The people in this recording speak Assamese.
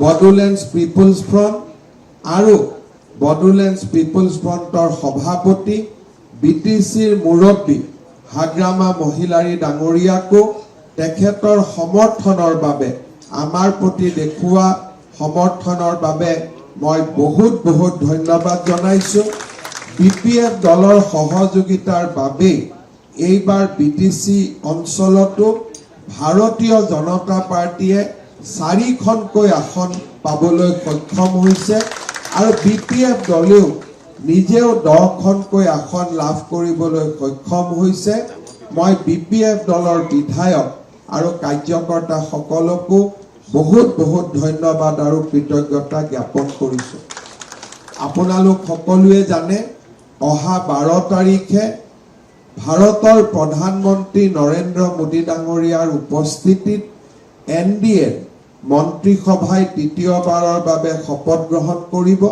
বডোলেণ্ড পিপলছ ফ্ৰণ্ট আৰু বডোলেণ্ড পিপলছ ফ্ৰণ্টৰ সভাপতি বিটিচিৰ মুৰব্বী হাগ্ৰামা মহিলাৰী ডাঙৰীয়াকো তেখেতৰ সমৰ্থনৰ বাবে আমাৰ প্ৰতি দেখুওৱা সমৰ্থনৰ বাবে মই বহুত বহুত ধন্যবাদ জনাইছোঁ। বিপিএফ দলৰ সহযোগিতাৰ বাবে এইবাৰ বিটিচি অঞ্চলতো ভাৰতীয় জনতা পাৰ্টিয়ে 4খনকৈ আসন পাবলৈ সক্ষম হৈছে আৰু বিপিএফ দলেও নিজেও 10খনকৈ আসন লাভ কৰিবলৈ সক্ষম হৈছে। মই বিপিএফ দলৰ বিধায়ক আৰু কাৰ্যকৰ্তা সকলকো বহুত বহুত ধন্যবাদ আৰু কৃতজ্ঞতা জ্ঞাপন কৰিছোঁ। আপোনালোক সকলোৱে জানে অহা 12 তাৰিখে ভাৰতৰ প্ৰধানমন্ত্ৰী নৰেন্দ্ৰ মোদী ডাঙৰীয়াৰ উপস্থিতিত NDA মন্ত্ৰীসভাই তৃতীয়বাৰৰ বাবে শপত গ্ৰহণ কৰিব।